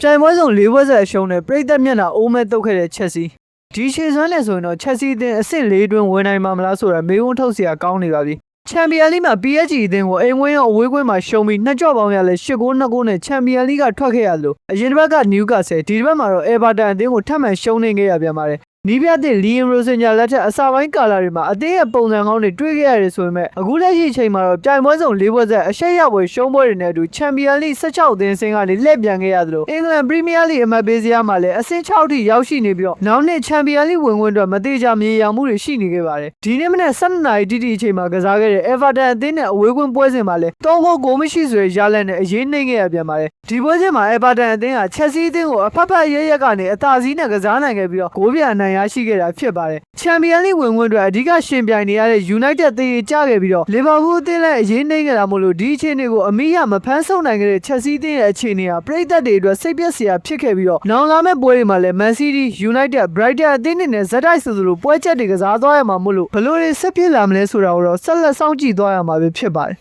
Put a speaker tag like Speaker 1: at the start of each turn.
Speaker 1: ပြိုင်ပွဲဆုံး၄ပွဲဆက်အရှုံးနဲ့ပရိသတ်မျက်နှာအိုးမဲတုတ်ခဲ့တဲ့ချက်စီဒီခြေစွမ်းနဲ့ဆိုရင်တော့ချက်စီအသင်းအဆင့်၄တွင်းဝင်နိုင်မှာမလားဆိုတာမေးခွန်းထုတ်စရာကောင်းနေပါပြီချန်ပီယံလိမှာ PSG အသင်းကိုအိမ်ဝင်းရောအဝေးကွင်းမှာရှုံးပြီးနှစ်ကြော့ပေါင်းရလဲ8-9နဲ့ချန်ပီယံလိကထွက်ခဲ့ရလို့အရင်တစ်ပတ်ကနယူကာဆယ်ဒီတစ်ပတ်မှာတော့အေဗာတန်အသင်းကိုထပ်မံရှုံးနေခဲ့ရပြန်ပါတယ်နီးပြတဲ့လီယန်ရိုစင်ဂျာလက်ထက်အစာပိုင်းကာလာတွေမှာအသင်းရဲ့ပုံစံကောင်းတွေတွေ့ခဲ့ရတယ်ဆိုပေမဲ့အခုလက်ရှိအချိန်မှာတော့ပြိုင်ပွဲစုံ၄ပွဲဆက်အရှက်ရပွဲရှုံးပွဲတွေနဲ့အတူချန်ပီယံလိ16အသင်းအဆင့်ကနေလှည့်ပြန်ခဲ့ရသလိုအင်္ဂလန်ပရီးမီးယားလိအမတ်ပေးစရာမှာလည်းအဆင့်6ထိရောက်ရှိနေပြီးတော့နောက်နှစ်ချန်ပီယံလိဝင်ခွင့်အတွက်မသေးချာမြေရောင်မှုတွေရှိနေခဲ့ပါတယ်ဒီနေ့မနေ့12နာရီတိတိအချိန်မှာကစားခဲ့တဲ့အေဗာတန်အသင်းနဲ့အဝေးကွင်းပွဲစဉ်မှာလည်း3ဂိုးမရှိဆိုရရလက်နဲ့အရေးနှိမ့်ခဲ့ရပြန်ပါတယ်ဒီပွဲစဉ်မှာအေဗာတန်အသင်းကချက်စီအသင်းကိုအဖက်ဖက်ရဲရက်ကနေအသာစီးနဲ့ကစားနိုင်ခဲ့ပြီးတော့ဂိုးပြအနိုင်ရရှိခဲ့တာဖြစ်ပါတယ်ချန်ပီယံလိဝင်ခွင့်အတွက်အဓိကရှင်ပြိုင်နေရတဲ့ United သေကျခဲ့ပြီးတော့လီဗာပူးအသင်းလည်းအရေးနှိမ့်ခဲ့တာမို့လို့ဒီအခြေအနေကိုအမိရမဖမ်းဆုပ်နိုင်ခဲ့တဲ့ချက်စီးအသင်းရဲ့အခြေအနေဟာပရိသတ်တွေအတွက်စိတ်ပျက်စရာဖြစ်ခဲ့ပြီးတော့နောင်လာမယ့်ပွဲတွေမှာလည်း Man City, United, Brighton အသင်းတွေနဲ့ဇက်တိုက်ဆိုသလိုပွဲချက်တွေကစားသွားရမှာမို့လို့ဘယ်လိုတွေဆက်ဖြစ်လာမလဲဆိုတာကိုတော့ဆက်လက်စောင့်ကြည့်သွားရမှာပဲဖြစ်ပါတယ်